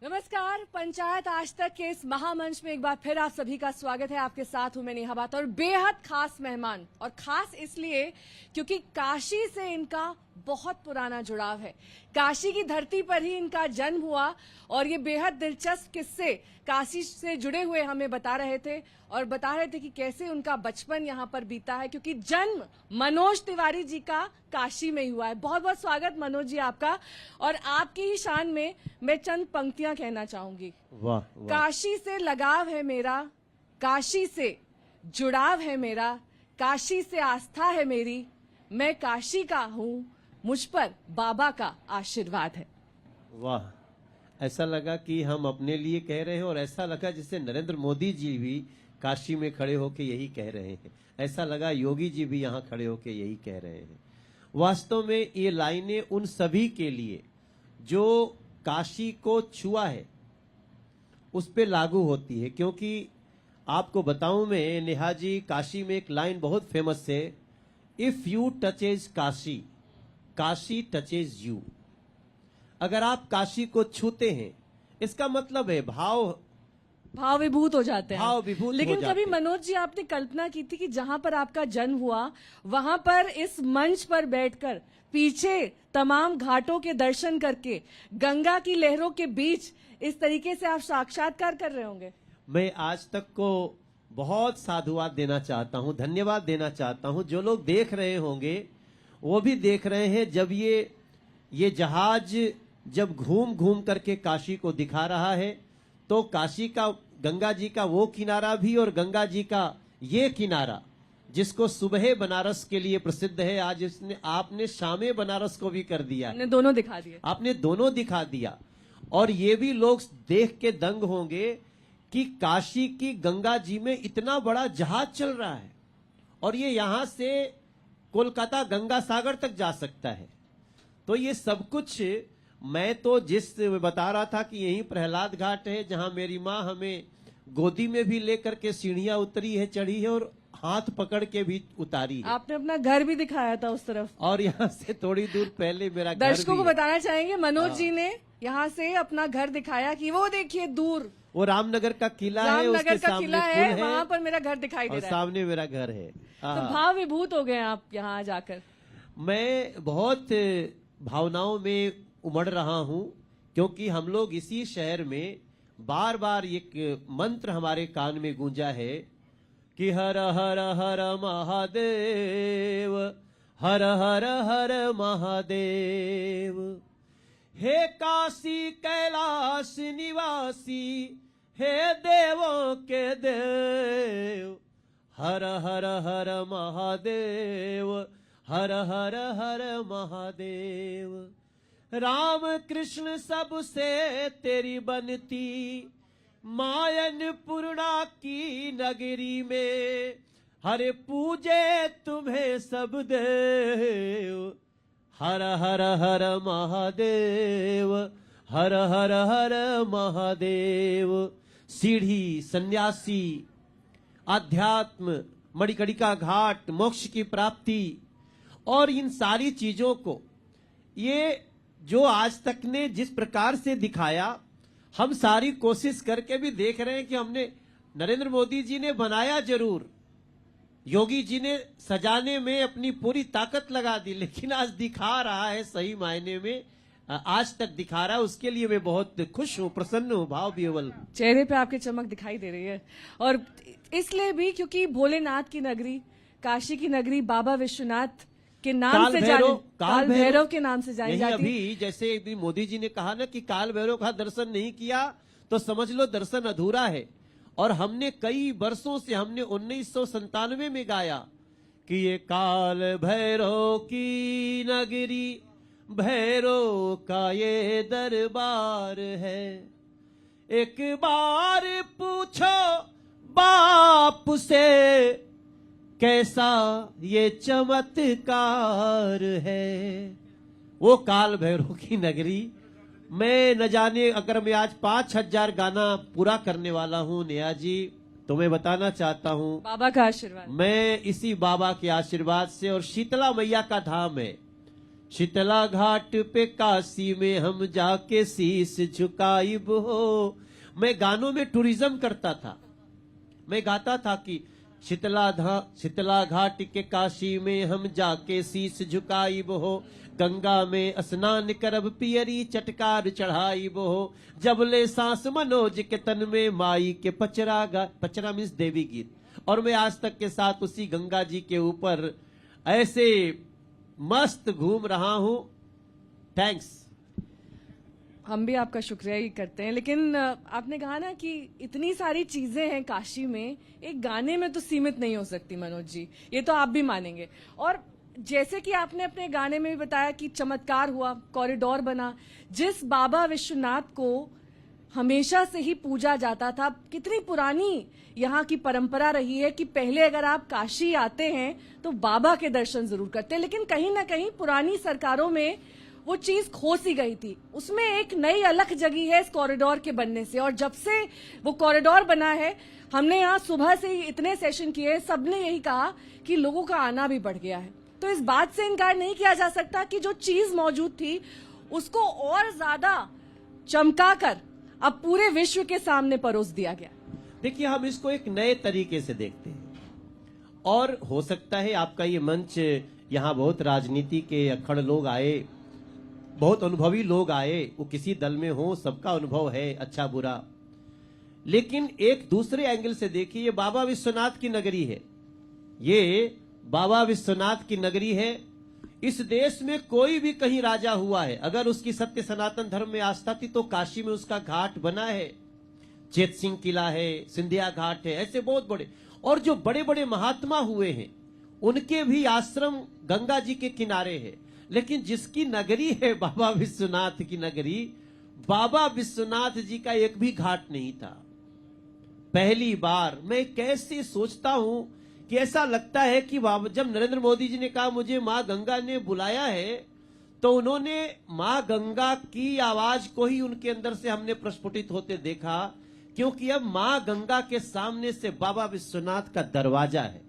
नमस्कार, पंचायत आज तक के इस महामंच में एक बार फिर आप सभी का स्वागत है। आपके साथ हूं मैं नेहा बात और बेहद खास मेहमान, और खास इसलिए क्योंकि काशी से इनका बहुत पुराना जुड़ाव है। काशी की धरती पर ही इनका जन्म हुआ और ये बेहद दिलचस्प किस्से काशी से जुड़े हुए हमें बता रहे थे कि कैसे उनका बचपन यहाँ पर बीता है, क्योंकि जन्म मनोज तिवारी जी का काशी में ही हुआ है। बहुत बहुत स्वागत मनोज जी आपका। और आपकी ही शान में मैं चंद पंक्तियां कहना चाहूंगी। वाह, काशी से लगाव है मेरा, काशी से जुड़ाव है मेरा, काशी से आस्था है मेरी, मैं काशी का हूँ, मुझ पर बाबा का आशीर्वाद है। वाह, ऐसा लगा कि हम अपने लिए कह रहे हैं और ऐसा लगा जैसे नरेंद्र मोदी जी भी काशी में खड़े होकर यही कह रहे हैं। ऐसा लगा योगी जी भी यहाँ खड़े होकर यही कह रहे हैं। वास्तव में ये लाइनें उन सभी के लिए जो काशी को छुआ है उस पे लागू होती है, क्योंकि आपको बताऊं मैं नेहा जी, काशी में एक लाइन बहुत फेमस है, if you touches Kashi, Kashi touches you. अगर आप काशी को छूते हैं इसका मतलब है भाव विभूत हो जाते हैं। भाव विभूत लेकिन हो जाते कभी हैं। मनोज जी आपने कल्पना की थी कि जहां पर आपका जन्म हुआ वहां पर इस मंच पर बैठकर पीछे तमाम घाटों के दर्शन करके गंगा की लहरों के बीच इस तरीके से आप साक्षात्कार कर रहे होंगे? मैं आज तक को बहुत साधुवाद देना चाहता हूं, धन्यवाद देना चाहता हूं। जो लोग देख रहे होंगे वो भी देख रहे हैं, जब ये जहाज जब घूम घूम करके काशी को दिखा रहा है तो काशी का, गंगा जी का वो किनारा भी और गंगा जी का ये किनारा जिसको सुबह बनारस के लिए प्रसिद्ध है, आज आपने शामे बनारस को भी कर दिया, हमने दोनों दिखा दिए। आपने दोनों दिखा दिया। और ये भी लोग देख के दंग होंगे कि काशी की गंगा जी में इतना बड़ा जहाज चल रहा है और ये यहां से कोलकाता गंगा सागर तक जा सकता है। तो ये सब कुछ मैं तो बता रहा था कि यही प्रहलाद घाट है जहां मेरी माँ हमें गोदी में भी लेकर के सीढ़ियां उतरी है, चढ़ी है और हाथ पकड़ के भी उतारी है। आपने अपना घर भी दिखाया था उस तरफ, और यहाँ से थोड़ी दूर पहले मेरा घर दर्शकों को भी है। बताना चाहेंगे मनोज जी ने यहाँ से अपना घर दिखाया कि वो देखिए दूर वो रामनगर का किला है, रामनगर उसके का सामने किला पुल है, वहां पर मेरा घर दिखाई और दे रहा है। सामने मेरा घर है। तो भाव विभूत हो गए आप यहाँ जाकर? मैं बहुत भावनाओं में उमड़ रहा हूं, क्योंकि हम लोग इसी शहर में बार बार एक मंत्र हमारे कान में गूंजा है कि हर हर हर महादेव, हर हर हर महादेव, हे काशी कैलाश निवासी, हे देवों के देव, हर हर हर महादेव, हर हर हर महादेव। राम कृष्ण सबसे तेरी बनती, मायन पूर्णा की नगरी में, हरे पूजे तुम्हें सब देव, हर हर हर महादेव, हर हर हर महादेव। सीढ़ी, सन्यासी, आध्यात्म, मणिकर्णिका घाट, मोक्ष की प्राप्ति और इन सारी चीजों को ये जो आज तक ने जिस प्रकार से दिखाया, हम सारी कोशिश करके भी देख रहे हैं कि हमने, नरेंद्र मोदी जी ने बनाया जरूर, योगी जी ने सजाने में अपनी पूरी ताकत लगा दी, लेकिन आज दिखा रहा है सही मायने में, आज तक दिखा रहा है। उसके लिए मैं बहुत खुश हूँ, प्रसन्न हूँ, भाव विह्वल। चेहरे पे आपके चमक दिखाई दे रही है, और इसलिए भी क्योंकि भोलेनाथ की नगरी, काशी की नगरी बाबा विश्वनाथ के नाम से काल भैरव के नाम से जानी जाती है। अभी जैसे एक दिन मोदी जी ने कहा ना कि काल भैरव का दर्शन नहीं किया तो समझ लो दर्शन अधूरा है। और हमने कई वर्षों से, हमने 1997 में गाया कि ये काल भैरव की नगरी, भैरव का ये दरबार है, एक बार पूछो बाप से कैसा ये चमत्कार है। वो काल भैरव की नगरी। मैं न जाने, अगर मैं आज 5000 गाना पूरा करने वाला हूँ नेहा जी, तो मैं बताना चाहता हूँ बाबा का आशीर्वाद, मैं इसी बाबा के आशीर्वाद से, और शीतला मैया का धाम है, शीतला घाट पे काशी में हम जाके शीश झुकाइब हो। मैं गानों में टूरिज्म करता था, मैं गाता था कि शीतला घाट के काशी में हम जाके शीश झुकाइब हो, गंगा में स्नान करब पियरी चटकार चढ़ाइब हो, जबले सांस मनोज के तन में माई के पचरा मीन्स देवी गीत। और मैं आज तक के साथ उसी गंगा जी के ऊपर ऐसे मस्त घूम रहा हूं। थैंक्स। हम भी आपका शुक्रिया ही करते हैं, लेकिन आपने कहा ना कि इतनी सारी चीजें हैं काशी में, एक गाने में तो सीमित नहीं हो सकती मनोज जी, ये तो आप भी मानेंगे। और जैसे कि आपने अपने गाने में भी बताया कि चमत्कार हुआ, कॉरिडोर बना, जिस बाबा विश्वनाथ को हमेशा से ही पूजा जाता था, कितनी पुरानी यहाँ की परंपरा रही है कि पहले अगर आप काशी आते हैं तो बाबा के दर्शन जरूर करते हैं, लेकिन कहीं ना कहीं पुरानी सरकारों में वो चीज खो सी गई थी। उसमें एक नई अलख जगी है इस कॉरिडोर के बनने से, और जब से वो कॉरिडोर बना है, हमने यहाँ सुबह से ही इतने सेशन किए, सबने यही कहा कि लोगों का आना भी बढ़ गया है। तो इस बात से इनकार नहीं किया जा सकता कि जो चीज मौजूद थी उसको और ज्यादा चमकाकर अब पूरे विश्व के सामने परोस दिया गया। देखिए, हम इसको एक नए तरीके से देखते हैं, और हो सकता है आपका ये मंच, यहाँ बहुत राजनीति के अक्खड़ लोग आए, बहुत अनुभवी लोग आए, वो किसी दल में हो, सबका अनुभव है अच्छा बुरा, लेकिन एक दूसरे एंगल से देखिए, ये बाबा विश्वनाथ की नगरी है, ये बाबा विश्वनाथ की नगरी है। इस देश में कोई भी कहीं राजा हुआ है, अगर उसकी सत्य सनातन धर्म में आस्था थी तो काशी में उसका घाट बना है, चेत सिंह किला है, सिंधिया घाट है, ऐसे बहुत बड़े, और जो बड़े बड़े महात्मा हुए हैं उनके भी आश्रम गंगा जी के किनारे है। लेकिन जिसकी नगरी है बाबा विश्वनाथ की नगरी, बाबा विश्वनाथ जी का एक भी घाट नहीं था। पहली बार मैं कैसे सोचता हूं कि ऐसा लगता है कि बाबा, जब नरेंद्र मोदी जी ने कहा मुझे मां गंगा ने बुलाया है, तो उन्होंने मां गंगा की आवाज को ही उनके अंदर से हमने प्रस्फुटित होते देखा, क्योंकि अब मां गंगा के सामने से बाबा विश्वनाथ का दरवाजा है।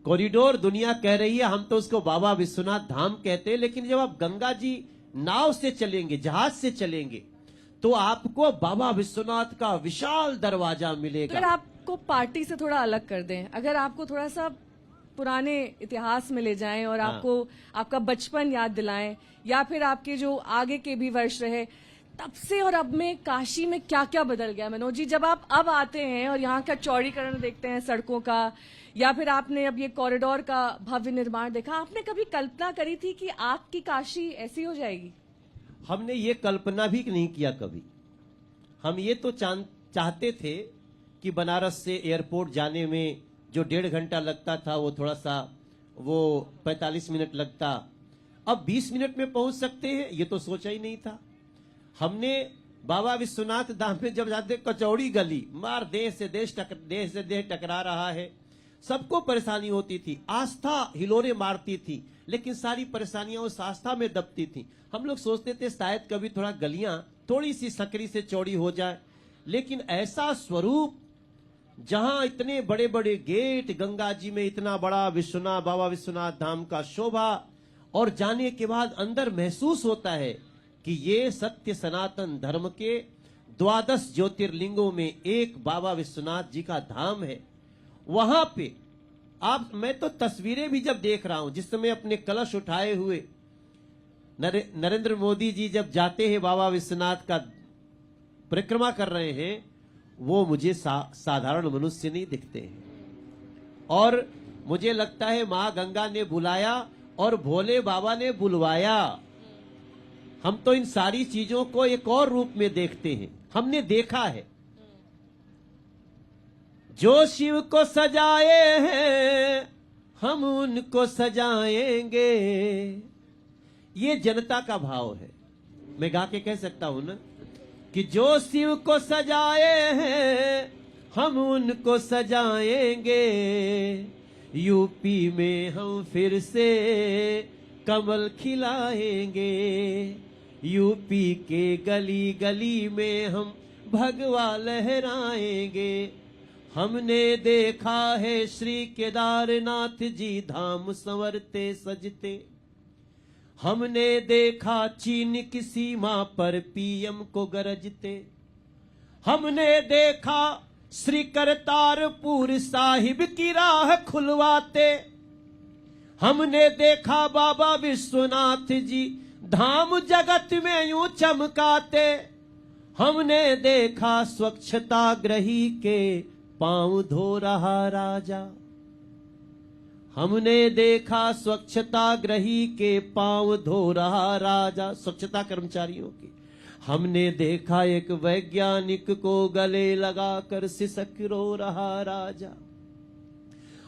कॉरिडोर दुनिया कह रही है, हम तो उसको बाबा विश्वनाथ धाम कहते हैं, लेकिन जब आप गंगा जी नाव से चलेंगे, जहाज से चलेंगे, तो आपको बाबा विश्वनाथ का विशाल दरवाजा मिलेगा। अगर आपको पार्टी से थोड़ा अलग कर दें, अगर आपको थोड़ा सा पुराने इतिहास में ले जाएं और आपको आपका बचपन याद दिलाएं, या फिर आपके जो आगे के भी वर्ष रहे, तब से और अब में काशी में क्या क्या बदल गया मनोज जी? जब आप अब आते हैं और यहाँ का चौड़ीकरण देखते हैं सड़कों का, या फिर आपने अब ये कॉरिडोर का भव्य निर्माण देखा, आपने कभी कल्पना करी थी कि आपकी काशी ऐसी हो जाएगी? हमने ये कल्पना भी नहीं किया कभी। हम ये तो चाहते थे कि बनारस से एयरपोर्ट जाने में जो 1.5 घंटा लगता था, वो थोड़ा सा 45 मिनट लगता, अब 20 मिनट में पहुंच सकते हैं, ये तो सोचा ही नहीं था। हमने बाबा विश्वनाथ धाम में जब जाते, कचौड़ी गली मार, देश से देश टकरा रहा है, सबको परेशानी होती थी, आस्था हिलोरे मारती थी, लेकिन सारी परेशानियां उस आस्था में दबती थी। हम लोग सोचते थे शायद कभी थोड़ा गलियां थोड़ी सी सकरी से चौड़ी हो जाए, लेकिन ऐसा स्वरूप, जहां इतने बड़े बड़े गेट, गंगा जी में इतना बड़ा बाबा विश्वनाथ धाम का शोभा, और जाने के बाद अंदर महसूस होता है कि ये सत्य सनातन धर्म के 12 ज्योतिर्लिंगों में एक बाबा विश्वनाथ जी का धाम है। वहां पे मैं तो तस्वीरें भी जब देख रहा हूं, जिस समय अपने कलश उठाए हुए नरेंद्र मोदी जी जब जाते हैं बाबा विश्वनाथ का परिक्रमा कर रहे हैं, वो मुझे साधारण मनुष्य नहीं दिखते हैं, और मुझे लगता है मां गंगा ने बुलाया और भोले बाबा ने बुलवाया। हम तो इन सारी चीजों को एक और रूप में देखते हैं, हमने देखा है। जो शिव को सजाए हैं हम उनको सजाएंगे, ये जनता का भाव है। मैं गा के कह सकता हूं ना कि जो शिव को सजाए हैं हम उनको सजाएंगे, यूपी में हम फिर से कमल खिलाएंगे, यूपी के गली गली में हम भगवा लहराएंगे। हमने देखा है श्री केदारनाथ जी धाम संवरते सजते, हमने देखा चीन की सीमा पर पीएम को गरजते, हमने देखा श्री करतारपुर साहिब की राह खुलवाते, हमने देखा बाबा विश्वनाथ जी धाम जगत में यूं चमकाते, हमने देखा स्वच्छताग्रही के पांव धो रहा राजा, हमने देखा स्वच्छताग्रही के पांव धो रहा राजा, स्वच्छता कर्मचारियों की। हमने देखा एक वैज्ञानिक को गले लगाकर सिसक रो रहा राजा,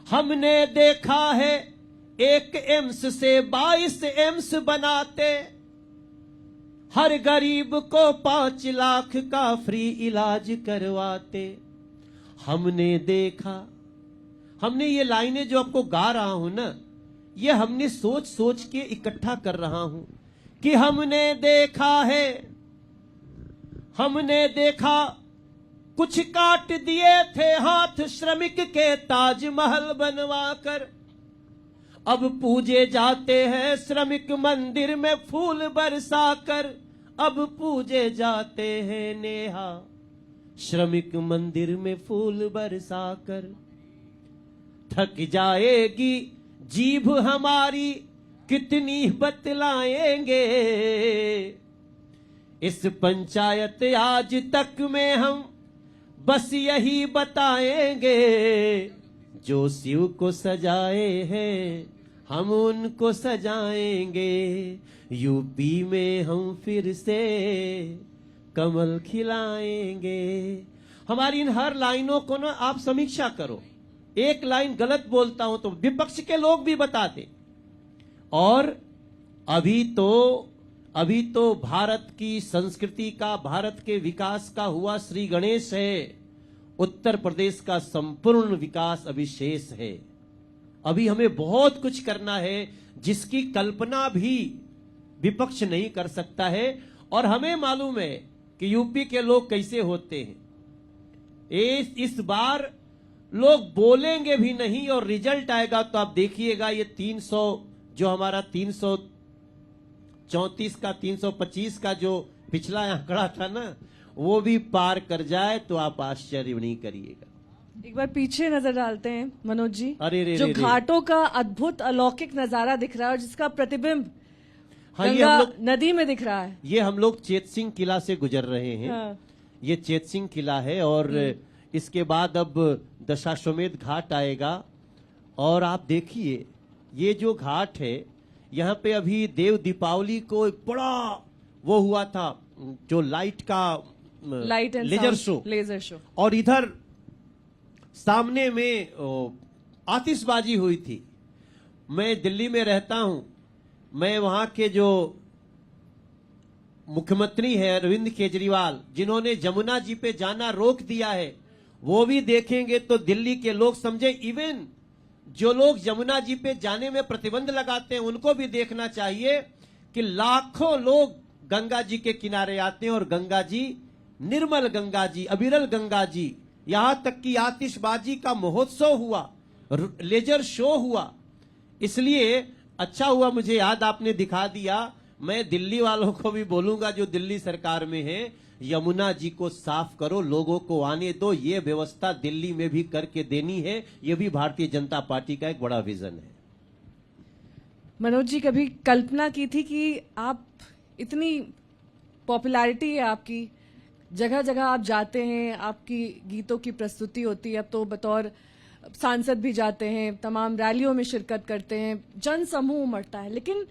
हमने देखा है एक एम्स से 22 एम्स बनाते, हर गरीब को 5 लाख का फ्री इलाज करवाते। हमने देखा, हमने ये लाइनें जो आपको गा रहा हूं ना, ये हमने सोच सोच के इकट्ठा कर रहा हूं कि हमने देखा है, हमने देखा कुछ काट दिए थे हाथ श्रमिक के ताजमहल बनवाकर, अब पूजे जाते हैं श्रमिक मंदिर में फूल बरसाकर, अब पूजे जाते हैं नेहा श्रमिक मंदिर में फूल बरसाकर। थक जाएगी जीभ हमारी कितनी बतलाएंगे, इस पंचायत आज तक में हम बस यही बताएंगे, जो शिव को सजाए हैं हम उनको सजाएंगे, यूपी में हम फिर से कमल खिलाएंगे। हमारी इन हर लाइनों को ना आप समीक्षा करो, एक लाइन गलत बोलता हूं तो विपक्ष के लोग भी बताते। और अभी तो भारत की संस्कृति का, भारत के विकास का हुआ श्री गणेश है, उत्तर प्रदेश का संपूर्ण विकास अभी शेष है। अभी हमें बहुत कुछ करना है जिसकी कल्पना भी विपक्ष नहीं कर सकता है, और हमें मालूम है कि यूपी के लोग कैसे होते हैं। इस बार लोग बोलेंगे भी नहीं और रिजल्ट आएगा तो आप देखिएगा, ये 300 जो हमारा 334 का 325 का जो पिछला आंकड़ा था ना, वो भी पार कर जाए तो आप आश्चर्य नहीं करिएगा। एक बार पीछे नजर डालते हैं मनोज जी। अरे रे जो रे रे। घाटों का अद्भुत अलौकिक नजारा दिख रहा है और जिसका प्रतिबिंब हाँ, ये गंगा हम लोग, नदी में दिख रहा है। ये हम लोग चेत सिंह किला से गुजर रहे हैं। हाँ। ये चेत सिंह किला है और इसके बाद अब दशाश्वमेध घाट आएगा। और आप देखिए ये जो घाट है, यहाँ पे अभी देव दीपावली को एक बड़ा वो हुआ था, जो light and laser show, laser show, और इधर सामने में आतिशबाजी हुई थी। मैं दिल्ली में रहता हूं, मैं वहां के जो मुख्यमंत्री है अरविंद केजरीवाल, जिन्होंने जमुना जी पे जाना रोक दिया है, वो भी देखेंगे तो दिल्ली के लोग समझे। इवन जो लोग यमुना जी पे जाने में प्रतिबंध लगाते हैं उनको भी देखना चाहिए कि लाखों लोग गंगा जी के किनारे आते हैं और गंगा जी, निर्मल गंगा जी, अविरल गंगा जी, यहां तक कि आतिशबाजी का महोत्सव हुआ, लेजर शो हुआ। इसलिए अच्छा हुआ मुझे याद आपने दिखा दिया। मैं दिल्ली वालों को भी बोलूंगा जो दिल्ली सरकार में है, यमुना जी को साफ करो, लोगों को आने दो। ये व्यवस्था दिल्ली में भी करके देनी है। ये भी भारतीय जनता पार्टी का एक बड़ा विजन है। मनोज जी, कभी कल्पना की थी कि आप, इतनी पॉपुलैरिटी है आपकी, जगह जगह आप जाते हैं, आपकी गीतों की प्रस्तुति होती है, अब तो बतौर सांसद भी जाते हैं, तमाम रैलियों में शिरकत करते हैं, जन समूह उमड़ता है, लेकिन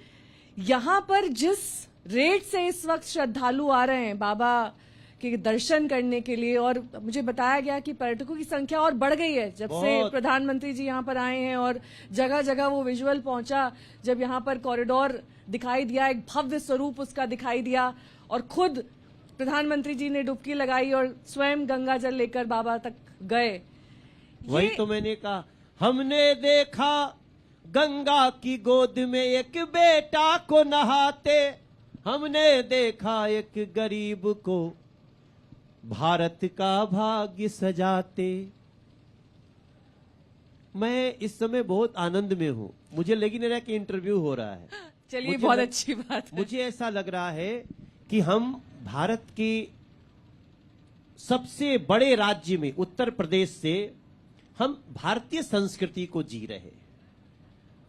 यहाँ पर जिस रेट से इस वक्त श्रद्धालु आ रहे हैं बाबा के दर्शन करने के लिए, और मुझे बताया गया कि पर्यटकों की संख्या और बढ़ गई है जब से प्रधानमंत्री जी यहाँ पर आए हैं, और जगह जगह वो विजुअल पहुंचा जब यहाँ पर कॉरिडोर दिखाई दिया, एक भव्य स्वरूप उसका दिखाई दिया, और खुद प्रधानमंत्री जी ने डुबकी लगाई और स्वयं गंगा जल लेकर बाबा तक गए। वही तो मैंने कहा, हमने देखा गंगा की गोद में एक बेटा को नहाते, हमने देखा एक गरीब को भारत का भाग्य सजाते। मैं इस समय बहुत आनंद में हूं, मुझे लग नहीं रहा कि इंटरव्यू हो रहा है। चलिए, मुझे बहुत लग- अच्छी बात है। मुझे ऐसा लग रहा है कि हम भारत के सबसे बड़े राज्य में उत्तर प्रदेश से हम भारतीय संस्कृति को जी रहे हैं।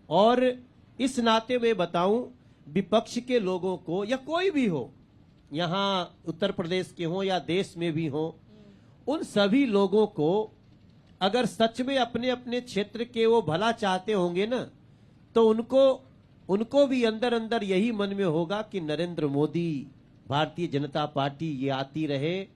और इस नाते में बताऊं, विपक्ष के लोगों को या कोई भी हो, यहां उत्तर प्रदेश के हो या देश में भी हो, उन सभी लोगों को अगर सच में अपने अपने क्षेत्र के वो भला चाहते होंगे ना, तो उनको भी अंदर अंदर यही मन में होगा कि नरेंद्र मोदी, भारतीय जनता पार्टी ये आती रहे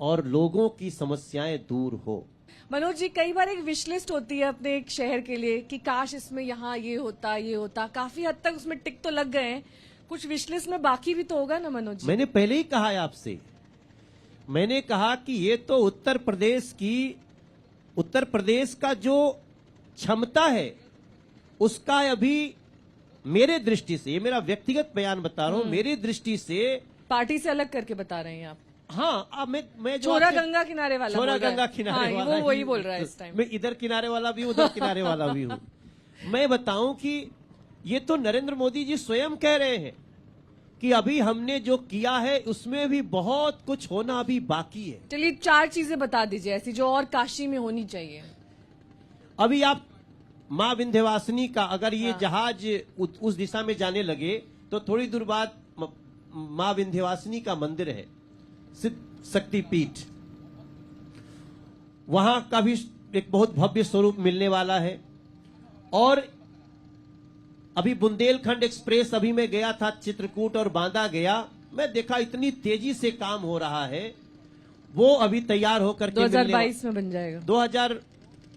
और लोगों की समस्याएं दूर हो। मनोज जी, कई बार एक विश लिस्ट होती है अपने एक शहर के लिए कि काश इसमें यहाँ ये होता। काफी हद तक उसमें टिक तो लग गए हैं, कुछ विश लिस्ट में बाकी भी तो होगा ना मनोज जी? मैंने पहले ही कहा है आपसे, मैंने कहा कि ये तो उत्तर प्रदेश का जो क्षमता है उसका अभी मेरे दृष्टि से, ये मेरा व्यक्तिगत बयान बता रहा हूं, मेरी दृष्टि से पार्टी से अलग करके बता रहे हैं आप? हाँ, अब मैं जो छोरा आपसे- गंगा किनारे वाला छोरा बोल रहा है। गंगा किनारे हाँ, वाला वो वही ही- बोल रहा है इस टाइम। मैं इधर किनारे वाला भी हूं, उधर किनारे वाला भी हूं। मैं बताऊं कि ये तो नरेंद्र मोदी जी स्वयं कह रहे हैं कि अभी हमने जो किया है उसमें भी बहुत कुछ होना अभी बाकी है। चलिए, 4 चीजें बता दीजिए ऐसी जो और काशी में होनी चाहिए। अभी आप माँ विंध्यवासिनी का अगर ये जहाज उस दिशा में जाने लगे तो थोड़ी दूर बाद माँ विंध्यवासिनी का मंदिर है, सिद्ध शक्तिपीठ, वहां का भी एक बहुत भव्य स्वरूप मिलने वाला है। और अभी बुंदेलखंड एक्सप्रेस, अभी मैं गया था चित्रकूट और बांदा गया, मैं देखा इतनी तेजी से काम हो रहा है, वो अभी तैयार होकर के 2022 में बन जाएगा।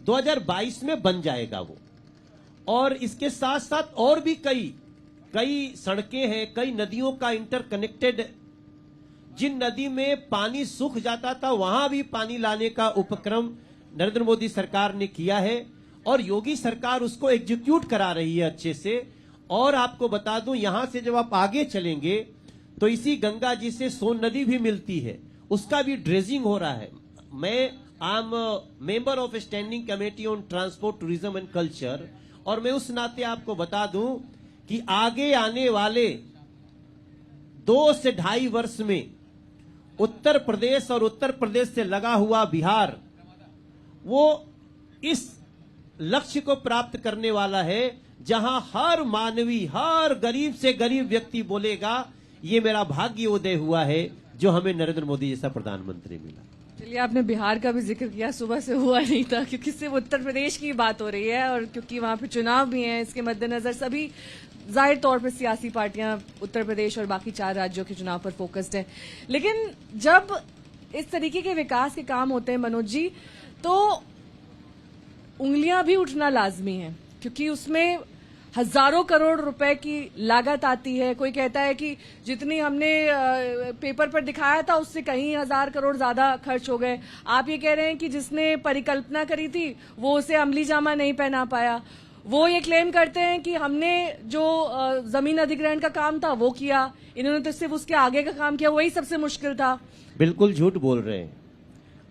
2022 में बन जाएगा वो। और इसके साथ साथ और भी कई सड़कें हैं, कई नदियों का इंटरकनेक्टेड, जिन नदी में पानी सूख जाता था वहां भी पानी लाने का उपक्रम नरेंद्र मोदी सरकार ने किया है और योगी सरकार उसको एग्जीक्यूट करा रही है अच्छे से। और आपको बता दूं, यहां से जब आप आगे चलेंगे तो इसी गंगा जी से सोन नदी भी मिलती है, उसका भी ड्रेजिंग हो रहा है। मैं I am member of standing committee on transport, tourism and culture, और मैं उस नाते आपको बता दूं कि आगे आने वाले 2 से 2.5 वर्ष में उत्तर प्रदेश और उत्तर प्रदेश से लगा हुआ बिहार, वो इस लक्ष्य को प्राप्त करने वाला है जहां हर मानवी, हर गरीब से गरीब व्यक्ति बोलेगा ये मेरा भाग्य उदय हुआ है जो हमें नरेंद्र मोदी जैसा प्रधानमंत्री मिला। चलिए, आपने बिहार का भी जिक्र किया, सुबह से हुआ नहीं था क्योंकि सिर्फ उत्तर प्रदेश की बात हो रही है और क्योंकि वहां पे चुनाव भी हैं, इसके मद्देनजर सभी जाहिर तौर पर सियासी पार्टियां उत्तर प्रदेश और बाकी 4 राज्यों के चुनाव पर फोकस्ड हैं। लेकिन जब इस तरीके के विकास के काम होते हैं मनोज जी, तो उंगलियां भी उठना लाजमी है क्योंकि उसमें हजारों करोड़ रुपए की लागत आती है। कोई कहता है कि जितनी हमने पेपर पर दिखाया था उससे कहीं 1000 करोड़ ज्यादा खर्च हो गए। आप ये कह रहे हैं कि जिसने परिकल्पना करी थी वो उसे अमली जामा नहीं पहना पाया। वो ये क्लेम करते हैं कि हमने जो जमीन अधिग्रहण का काम था वो किया, इन्होंने तो सिर्फ उसके आगे का काम किया, वही सबसे मुश्किल था। बिल्कुल झूठ बोल रहे हैं।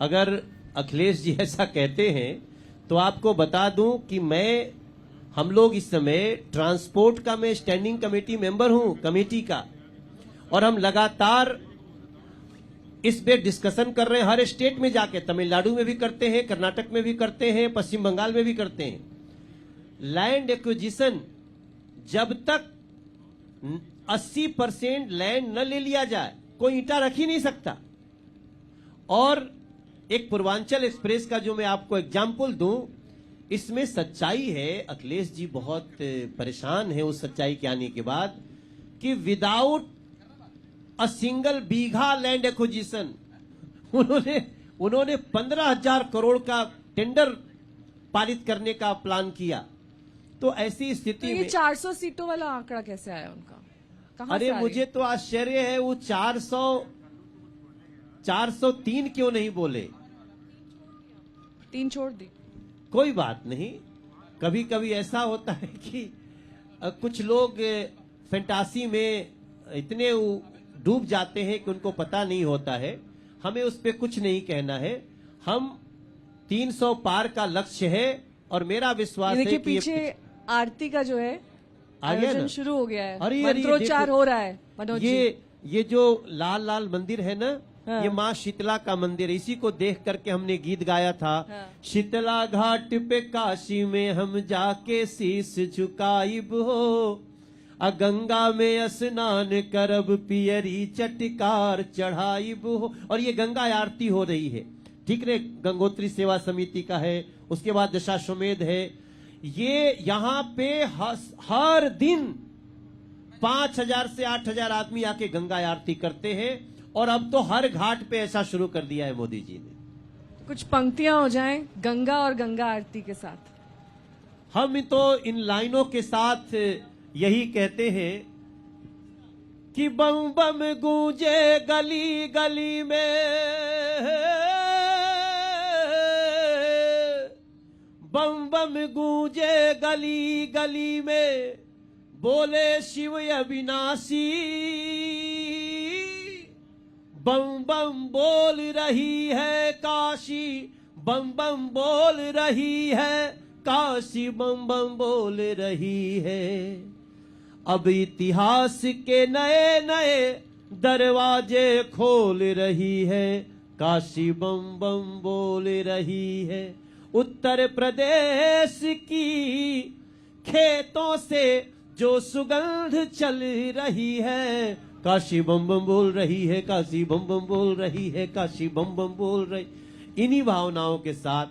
अगर अखिलेश जी ऐसा कहते हैं तो आपको बता दूं कि हम लोग इस समय ट्रांसपोर्ट का, मैं स्टैंडिंग कमेटी मेंबर हूं, कमेटी का, और हम लगातार इस पे डिस्कशन कर रहे हैं। हर स्टेट में जाके, तमिलनाडु में भी करते हैं, कर्नाटक में भी करते हैं, पश्चिम बंगाल में भी करते हैं। लैंड एक्विजिशन जब तक 80% लैंड न ले लिया जाए कोई ईंटा रख ही नहीं सकता। और एक पूर्वांचल एक्सप्रेस का जो मैं आपको एग्जाम्पल दूं, इसमें सच्चाई है। अखिलेश जी बहुत परेशान है उस सच्चाई के आने के बाद कि without a single bigha land acquisition उन्होंने 15,000 करोड़ का टेंडर पारित करने का प्लान किया। तो ऐसी तो स्थिति ये में 400 सीटों वाला आंकड़ा कैसे आया उनका? कहां से अरे आ मुझे तो आश्चर्य है, वो 403 क्यों नहीं बोले? 3 छोड़ दी। कोई बात नहीं, कभी कभी ऐसा होता है कि कुछ लोग फैंटासी में इतने डूब जाते हैं कि उनको पता नहीं होता है। हमें उस पर कुछ नहीं कहना है। हम 300 पार का लक्ष्य है और मेरा विश्वास है देखिए कि पीछे आरती का जो है आ गया आयोजन ना? शुरू हो गया है, अरे मंत्रोच्चार देखो, हो रहा है मनोज जी। ये जो लाल लाल मंदिर है ना, हाँ। ये माँ शीतला का मंदिर है। इसी को देख करके हमने गीत गाया था। हाँ। शीतला घाट पे काशी में हम जाके शीस झुकाइब हो, गंगा में स्नान करब पियरी चटकार चढ़ाइब हो। और ये गंगा आरती हो रही है, ठीक है। गंगोत्री सेवा समिति का है, उसके बाद दशाश्वमेध है। ये यहाँ पे हर दिन 5,000 से 8,000 आदमी आके गंगा आरती करते हैं। और अब तो हर घाट पे ऐसा शुरू कर दिया है मोदी जी ने। कुछ पंक्तियां हो जाएं गंगा और गंगा आरती के साथ। हम तो इन लाइनों के साथ यही कहते हैं कि बम बम गूंजे गली गली में, बम बम गूंजे गली गली में, बोले शिव अविनाशी। बम बम बोल रही है काशी, बम बम बोल रही है काशी, बम बम बोल रही है। अब इतिहास के नए नए दरवाजे खोल रही है काशी, बम बम बोल रही है। उत्तर प्रदेश की खेतों से जो सुगंध चल रही है, काशी बम बम बोल रही है, काशी बम बम बोल रही है, काशी बम बम बोल रही। इन्हीं भावनाओं के साथ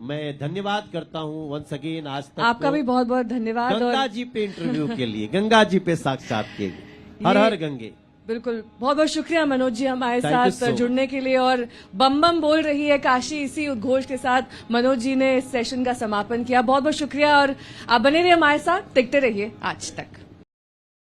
मैं धन्यवाद करता हूं वंस अगेन आज तक आपका को। भी बहुत बहुत धन्यवाद। गंगा और जी पे इंटरव्यू के लिए, गंगा जी पे साक्षात के लिए, हर हर गंगे। बिल्कुल, बहुत बहुत शुक्रिया मनोज जी हमारे Thank you साथ so जुड़ने के लिए। और बम बम बोल रही है काशी, इसी उद्घोष के साथ मनोज जी ने इस सेशन का समापन किया। बहुत बहुत शुक्रिया और आप बने रहिए हमारे साथ, देखते रहिए आज तक।